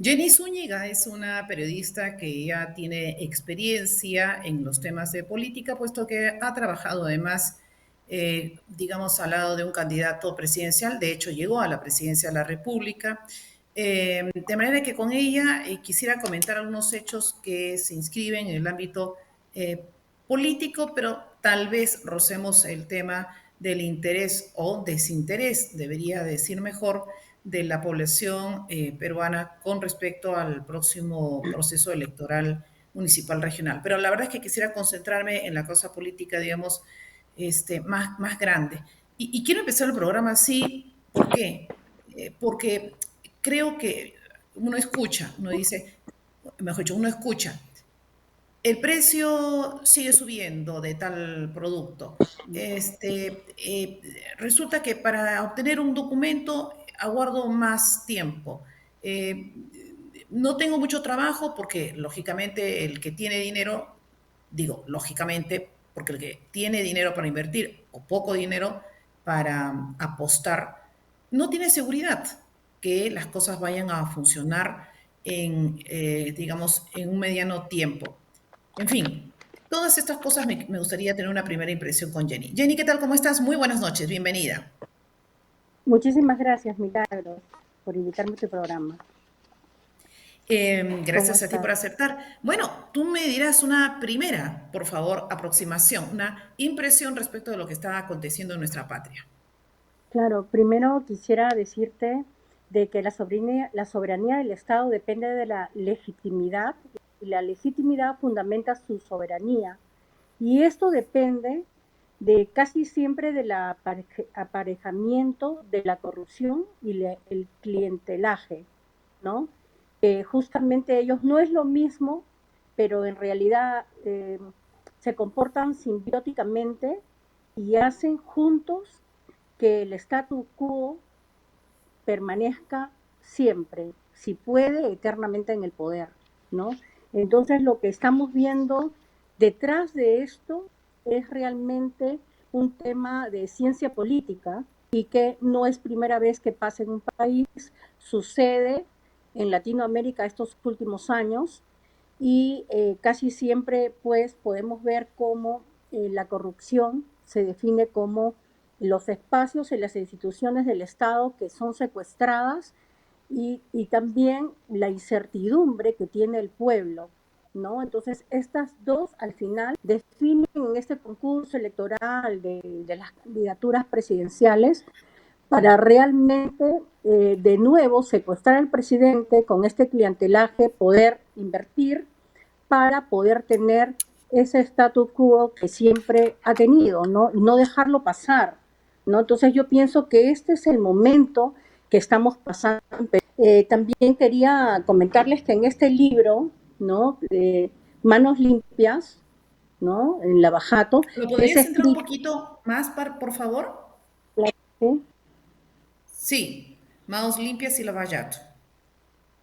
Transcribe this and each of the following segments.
Jenny Zúñiga es una periodista que ya tiene experiencia en los temas de política, puesto que ha trabajado además, digamos, al lado de un candidato presidencial. De hecho, llegó a la presidencia de la República. De manera que con ella quisiera comentar algunos hechos que se inscriben en el ámbito político, pero tal vez rocemos el tema del interés o desinterés, debería decir mejor, de la población peruana con respecto al próximo proceso electoral municipal regional. Pero la verdad es que quisiera concentrarme en la cosa política, digamos, más grande. Y quiero empezar el programa así, ¿por qué? Porque creo que uno escucha, uno dice, mejor dicho, uno escucha, el precio sigue subiendo de tal producto. Resulta que para obtener un documento aguardo más tiempo. Eh, no tengo mucho trabajo porque, lógicamente, el que tiene dinero, digo, lógicamente, porque el que tiene dinero para invertir o poco dinero para apostar, no tiene seguridad que las cosas vayan a funcionar digamos, en un mediano tiempo. En fin, todas estas cosas me gustaría tener una primera impresión con Jenny. Jenny, ¿qué tal? ¿Cómo estás? Muy buenas noches, bienvenida. Muchísimas gracias, Milagros, por invitarme a tu programa. ¿Cómo Gracias a ti por estás? aceptar. Bueno, tú me dirás una primera, por favor, aproximación, una impresión respecto de lo que está aconteciendo en nuestra patria. Claro, primero quisiera decirte de que la soberanía del Estado depende de la legitimidad y la legitimidad fundamenta su soberanía. Y esto depende de casi siempre del aparejamiento de la corrupción y el clientelaje, ¿no? Justamente ellos no es lo mismo, pero en realidad se comportan simbióticamente y hacen juntos que el statu quo permanezca siempre, si puede, eternamente en el poder, ¿no? Entonces lo que estamos viendo detrás de esto es realmente un tema de ciencia política y que no es primera vez que pasa en un país, sucede en Latinoamérica estos últimos años y casi siempre pues podemos ver cómo la corrupción se define como los espacios y las instituciones del Estado que son secuestradas y también la incertidumbre que tiene el pueblo, ¿no? Entonces, estas dos al final definen en este concurso electoral de las candidaturas presidenciales para realmente de nuevo secuestrar al presidente con este clientelaje, poder invertir para poder tener ese status quo que siempre ha tenido, ¿no? Y no dejarlo pasar, ¿no? Entonces yo pienso que este es el momento que estamos pasando. También quería comentarles que en este libro, ¿no? Manos limpias, ¿no? En Lavajato, ¿Lo es podrías centrar un escrito, poquito más, por favor? ¿sí? Sí, manos limpias y lavallato.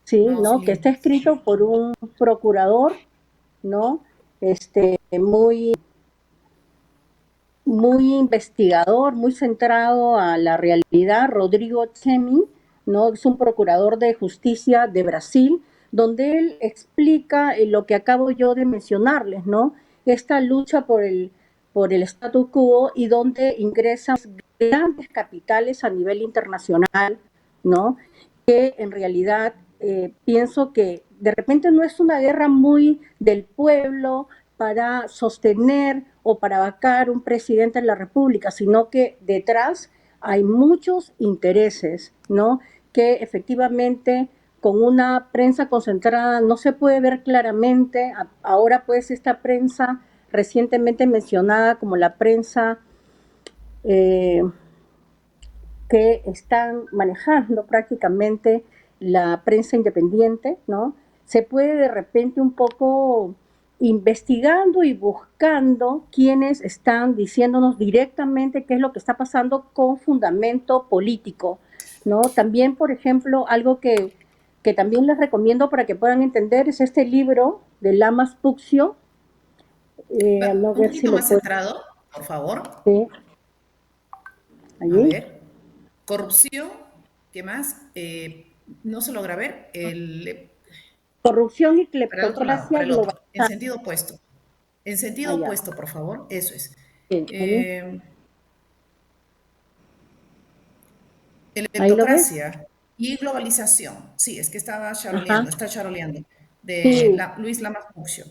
Sí, Manos ¿no? Que está limpias. escrito por un procurador, ¿no? Muy muy investigador, muy centrado a la realidad, Rodrigo Chemi, ¿no? Es un procurador de justicia de Brasil, donde él explica lo que acabo yo de mencionarles, ¿no? Esta lucha por el status quo y donde ingresan grandes capitales a nivel internacional, ¿no? Que en realidad pienso que de repente no es una guerra muy del pueblo para sostener o para vacar un presidente de la República, sino que detrás hay muchos intereses, ¿no? Que efectivamente con una prensa concentrada no se puede ver claramente. Ahora pues esta prensa recientemente mencionada como la prensa eh, que están manejando prácticamente la prensa independiente, ¿no? Se puede de repente un poco investigando y buscando quienes están diciéndonos directamente qué es lo que está pasando con fundamento político, ¿no? También, por ejemplo, algo que también les recomiendo para que puedan entender es este libro de Lamas Puccio, no Un ver si poquito lo más puedo, centrado, por favor. A allí, ver. Corrupción, ¿qué más? No se logra ver. Corrupción y Para el otro lado, cleptocracia para el global. otro, en sentido opuesto. En sentido Allá. opuesto, por favor, eso es. Ahí, Eh, ahí lo ves. Electocracia y globalización. Sí, es que estaba Ajá. charoleando, está charoleando. De Sí, Luis Lamas Puccio.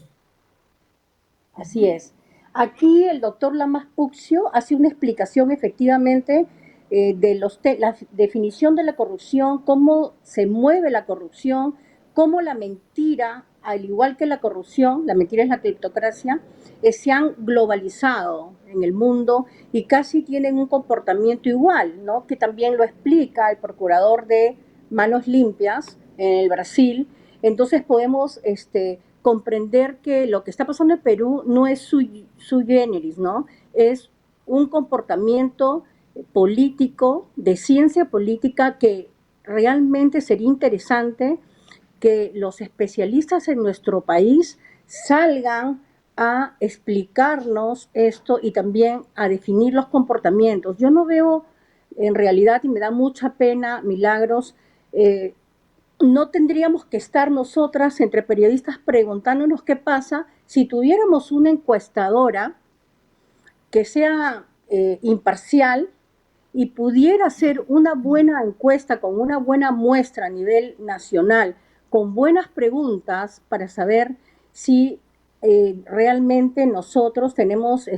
así es. Aquí el doctor Lamas Puccio hace una explicación efectivamente de la definición de la corrupción, cómo se mueve la corrupción, cómo la mentira, al igual que la corrupción, la mentira es la cleptocracia, se han globalizado en el mundo y casi tienen un comportamiento igual, ¿no? Que también lo explica el procurador de Manos Limpias en el Brasil. Entonces podemos comprender que lo que está pasando en Perú no es su generis, ¿no? Es un comportamiento político, de ciencia política, que realmente sería interesante que los especialistas en nuestro país salgan a explicarnos esto y también a definir los comportamientos. Yo no veo en realidad, y me da mucha pena, Milagros, no tendríamos que estar nosotras entre periodistas preguntándonos qué pasa si tuviéramos una encuestadora que sea imparcial y pudiera hacer una buena encuesta con una buena muestra a nivel nacional, con buenas preguntas para saber si realmente nosotros tenemos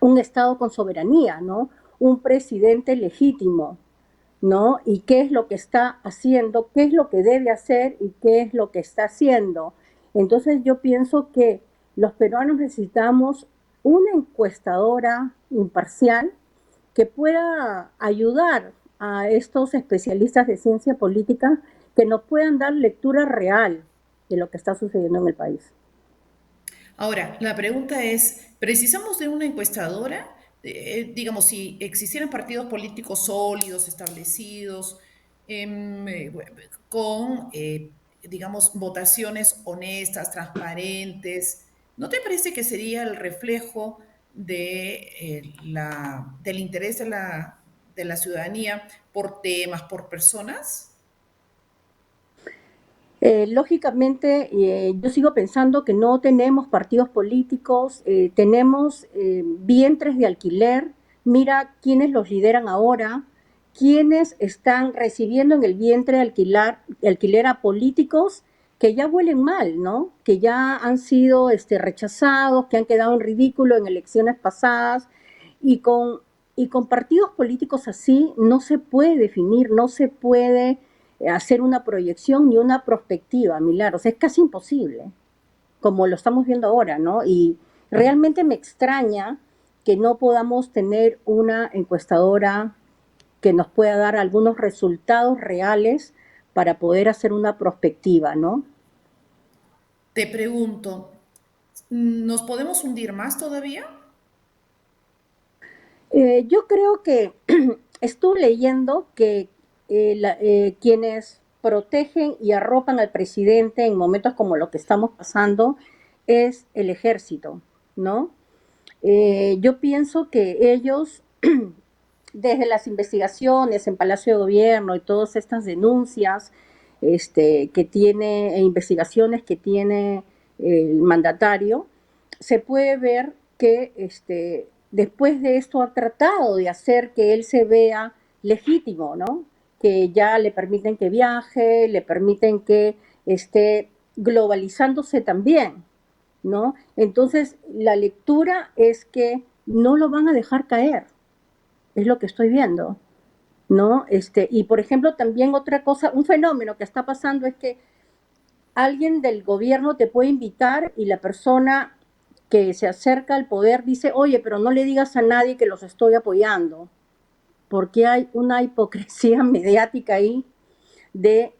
un Estado con soberanía, ¿no? Un presidente legítimo, ¿no? Y qué es lo que está haciendo, qué es lo que debe hacer y qué es lo que está haciendo. Entonces yo pienso que los peruanos necesitamos una encuestadora imparcial que pueda ayudar a estos especialistas de ciencia política que nos puedan dar lectura real de lo que está sucediendo en el país. Ahora, la pregunta es, ¿precisamos de una encuestadora? Digamos, si existieran partidos políticos sólidos, establecidos, con, digamos, votaciones honestas, transparentes, ¿no te parece que sería el reflejo del interés de la ciudadanía por temas, por personas? Lógicamente, yo sigo pensando que no tenemos partidos políticos, tenemos vientres de alquiler. Mira quiénes los lideran ahora, quiénes están recibiendo en el vientre alquiler a políticos que ya huelen mal, ¿no? Que ya han sido rechazados, que han quedado en ridículo en elecciones pasadas y con partidos políticos así no se puede definir, no se puede hacer una proyección ni una prospectiva, Milagros, es casi imposible, como lo estamos viendo ahora, ¿no? Y realmente me extraña que no podamos tener una encuestadora que nos pueda dar algunos resultados reales para poder hacer una prospectiva, ¿no? Te pregunto, ¿nos podemos hundir más todavía? Yo creo que estuve leyendo que quienes protegen y arropan al presidente en momentos como lo que estamos pasando es el ejército, ¿no? Yo pienso que ellos, desde las investigaciones en Palacio de Gobierno y todas estas denuncias que tiene, e investigaciones que tiene el mandatario, se puede ver que después de esto ha tratado de hacer que él se vea legítimo, ¿no? Que ya le permiten que viaje, le permiten que esté globalizándose también, ¿no? Entonces, la lectura es que no lo van a dejar caer, es lo que estoy viendo, ¿no? Y por ejemplo, también otra cosa, un fenómeno que está pasando es que alguien del gobierno te puede invitar y la persona que se acerca al poder dice, oye, pero no le digas a nadie que los estoy apoyando, porque hay una hipocresía mediática ahí de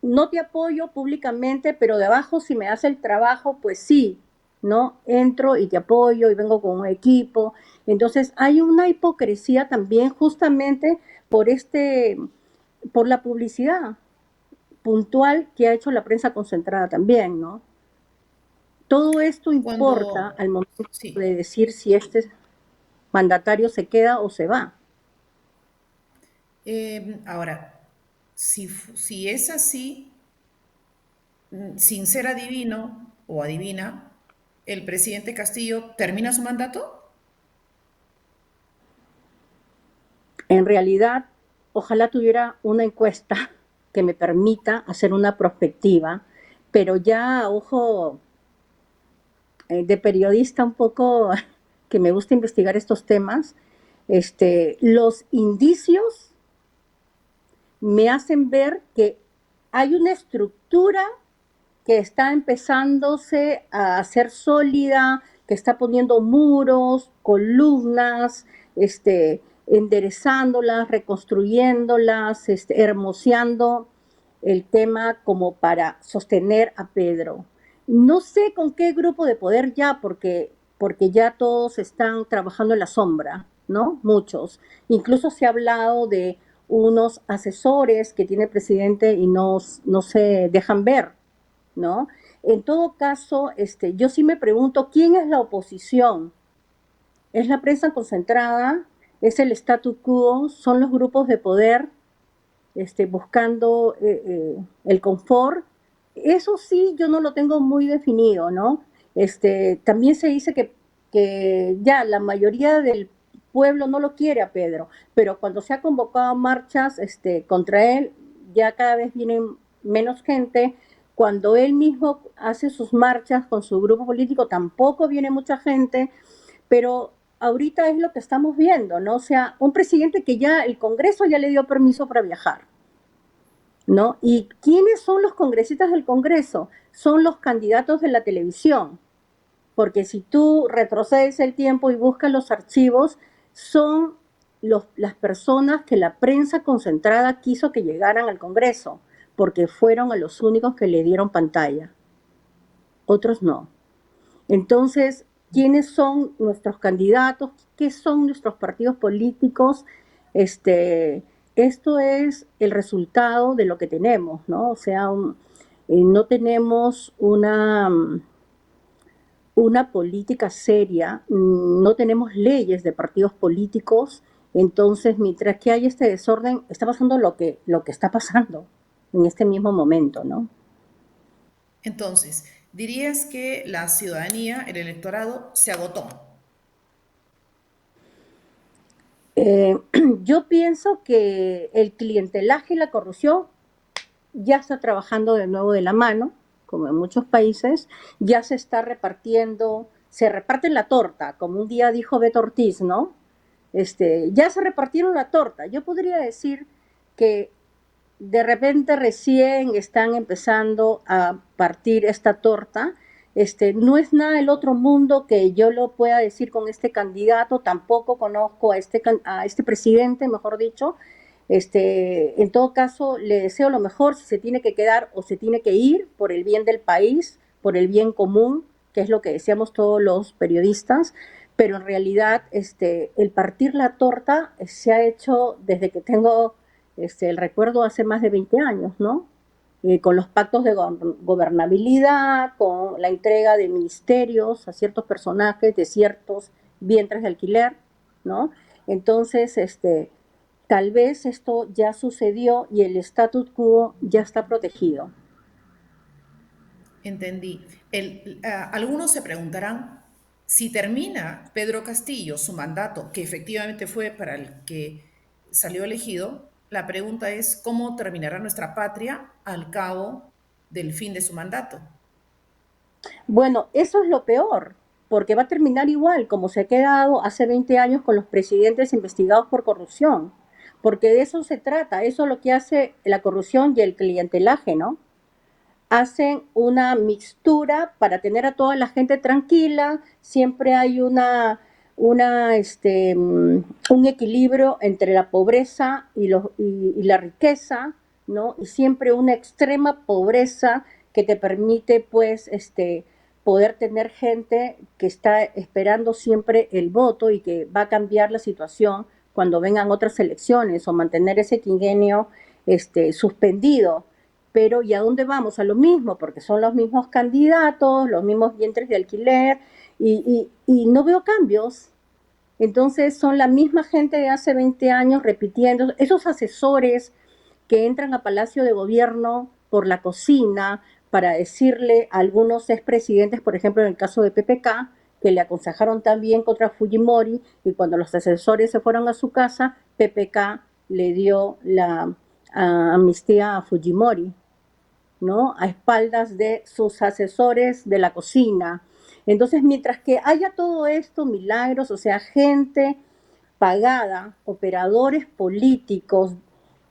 no te apoyo públicamente, pero de abajo si me das el trabajo, pues sí, ¿no? Entro y te apoyo y vengo con un equipo. Entonces hay una hipocresía también justamente por por la publicidad puntual que ha hecho la prensa concentrada también, ¿no? Todo esto importa Cuando, al momento sí, de decir si este mandatario se queda o se va. ahora, si es así, sin ser adivino o adivina, ¿el presidente Castillo termina su mandato? En realidad, ojalá tuviera una encuesta que me permita hacer una prospectiva, pero ya, ojo, de periodista un poco que me gusta investigar estos temas, los indicios me hacen ver que hay una estructura que está empezándose a hacer sólida, que está poniendo muros, columnas, enderezándolas, reconstruyéndolas, hermoseando el tema como para sostener a Pedro. No sé con qué grupo de poder ya, porque ya todos están trabajando en la sombra, ¿no? Muchos. Incluso se ha hablado de unos asesores que tiene el presidente y no se dejan ver, ¿no? En todo caso, yo sí me pregunto, ¿quién es la oposición? ¿Es la prensa concentrada? ¿Es el statu quo? ¿Son los grupos de poder buscando el confort? Eso sí, yo no lo tengo muy definido, ¿no? También se dice que ya la mayoría del pueblo no lo quiere a Pedro, pero cuando se ha convocado marchas contra él, ya cada vez vienen menos gente. Cuando él mismo hace sus marchas con su grupo político, tampoco viene mucha gente, pero ahorita es lo que estamos viendo, ¿no? O sea, un presidente que ya el Congreso ya le dio permiso para viajar, ¿no? ¿Y quiénes son los congresistas del Congreso? Son los candidatos de la televisión, porque si tú retrocedes el tiempo y buscas los archivos, son las personas que la prensa concentrada quiso que llegaran al Congreso, porque fueron a los únicos que le dieron pantalla, otros no. Entonces, ¿quiénes son nuestros candidatos? ¿Qué son nuestros partidos políticos? Esto es el resultado de lo que tenemos, ¿no? O sea, no tenemos una política seria, no tenemos leyes de partidos políticos, entonces mientras que hay este desorden, está pasando lo que está pasando en este mismo momento, ¿no? Entonces, dirías que la ciudadanía, el electorado, se agotó. Eh, yo pienso que el clientelaje y la corrupción ya está trabajando de nuevo de la mano, como en muchos países, ya se está repartiendo, se reparte la torta, como un día dijo Beto Ortiz, ¿no? Ya se repartieron la torta. Yo podría decir que de repente recién están empezando a partir esta torta. No es nada del otro mundo que yo lo pueda decir con este candidato, tampoco conozco a este presidente, mejor dicho. En todo caso, le deseo lo mejor, si se tiene que quedar o se tiene que ir por el bien del país, por el bien común, que es lo que deseamos todos los periodistas, pero en realidad el partir la torta se ha hecho desde que tengo el recuerdo hace más de 20 años, ¿no? Con los pactos de gobernabilidad, con la entrega de ministerios a ciertos personajes de ciertos vientres de alquiler, ¿no? Entonces, tal vez esto ya sucedió y el status quo ya está protegido. Entendí. Algunos se preguntarán si termina Pedro Castillo su mandato, que efectivamente fue para el que salió elegido. La pregunta es cómo terminará nuestra patria al cabo del fin de su mandato. Bueno, eso es lo peor, porque va a terminar igual como se ha quedado hace 20 años con los presidentes investigados por corrupción, porque de eso se trata, eso es lo que hace la corrupción y el clientelaje, ¿no? Hacen una mixtura para tener a toda la gente tranquila, siempre hay un equilibrio entre la pobreza y la riqueza, ¿no? Y siempre una extrema pobreza que te permite, pues, poder tener gente que está esperando siempre el voto y que va a cambiar la situación cuando vengan otras elecciones o mantener ese quinquenio suspendido. Pero ¿y a dónde vamos? A lo mismo, porque son los mismos candidatos, los mismos vientres de alquiler, y no veo cambios. Entonces son la misma gente de hace 20 años repitiendo, esos asesores que entran a Palacio de Gobierno por la cocina para decirle a algunos expresidentes, por ejemplo, en el caso de PPK, que le aconsejaron también contra Fujimori, y cuando los asesores se fueron a su casa, PPK le dio la amnistía a Fujimori, ¿no? A espaldas de sus asesores de la cocina. Entonces, mientras que haya todo esto, milagros, o sea, gente pagada, operadores políticos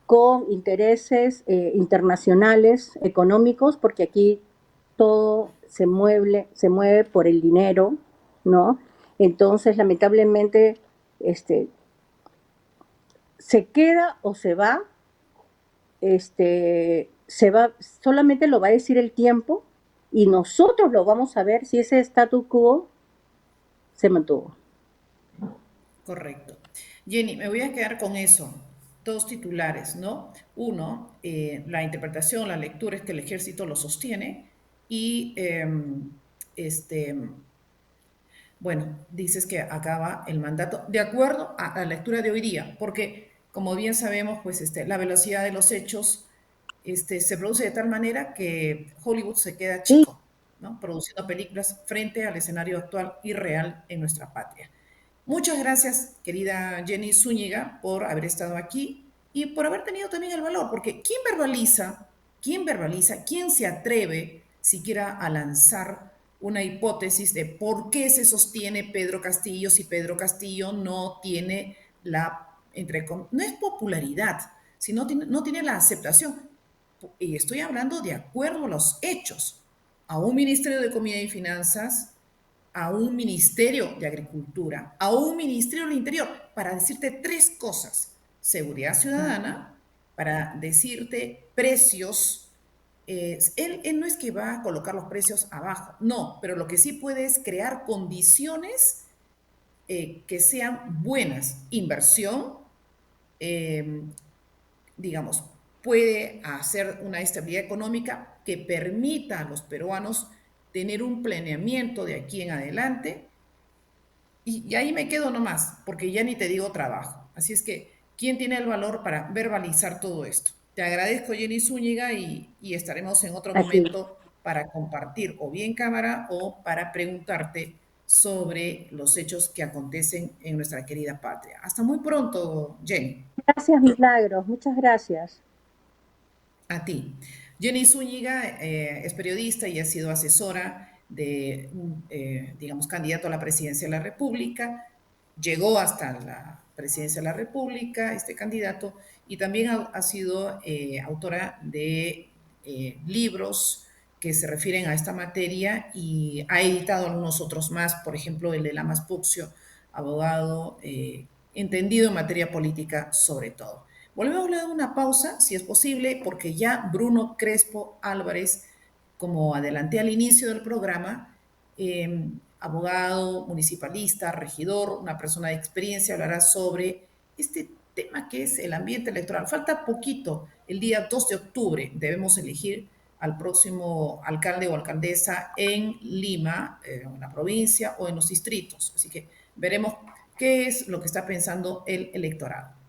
con intereses internacionales, económicos, porque aquí todo se mueve por el dinero, ¿no? Entonces, lamentablemente, este, se queda o se va, solamente lo va a decir el tiempo y nosotros lo vamos a ver si ese status quo se mantuvo. Correcto. Jenny, me voy a quedar con eso. Dos titulares, ¿no? Uno, la interpretación, la lectura es que el ejército lo sostiene y este, bueno, dices que acaba el mandato de acuerdo a la lectura de hoy día, porque como bien sabemos, pues la velocidad de los hechos se produce de tal manera que Hollywood se queda Sí, chico, ¿no? Produciendo películas frente al escenario actual y real en nuestra patria. Muchas gracias, querida Jenny Zúñiga, por haber estado aquí y por haber tenido también el valor, porque quién se atreve siquiera a lanzar una hipótesis de por qué se sostiene Pedro Castillo si Pedro Castillo no tiene no es popularidad, sino no tiene la aceptación? Y estoy hablando de acuerdo a los hechos, a un Ministerio de Economía y Finanzas, a un Ministerio de Agricultura, a un Ministerio del Interior, para decirte tres cosas. Seguridad ciudadana, para decirte precios. Él no es que va a colocar los precios abajo, no, pero lo que sí puede es crear condiciones que sean buenas. Inversión, eh, digamos, puede hacer una estabilidad económica que permita a los peruanos tener un planeamiento de aquí en adelante. Y ahí me quedo nomás, porque ya ni te digo trabajo. Así es que, ¿quién tiene el valor para verbalizar todo esto? Te agradezco, Jenny Zúñiga, y estaremos en otro aquí. momento para compartir o bien cámara o para preguntarte sobre los hechos que acontecen en nuestra querida patria. Hasta muy pronto, Jenny. Gracias, Milagros, muchas gracias. A ti. Jenny Zúñiga es periodista y ha sido asesora de un, digamos, candidato a la presidencia de la República. Llegó hasta la presidencia de la República, este candidato, y también ha sido autora de libros que se refieren a esta materia y ha editado algunos otros más, por ejemplo, el de Lamas Puccio, abogado entendido en materia política sobre todo. Volvemos a dar una pausa, si es posible, porque ya Bruno Crespo Álvarez, como adelanté al inicio del programa, abogado, municipalista, regidor, una persona de experiencia, hablará sobre este tema que es el ambiente electoral. Falta poquito, el día 2 de octubre debemos elegir al próximo alcalde o alcaldesa en Lima, en la provincia o en los distritos. Así que veremos qué es lo que está pensando el electorado.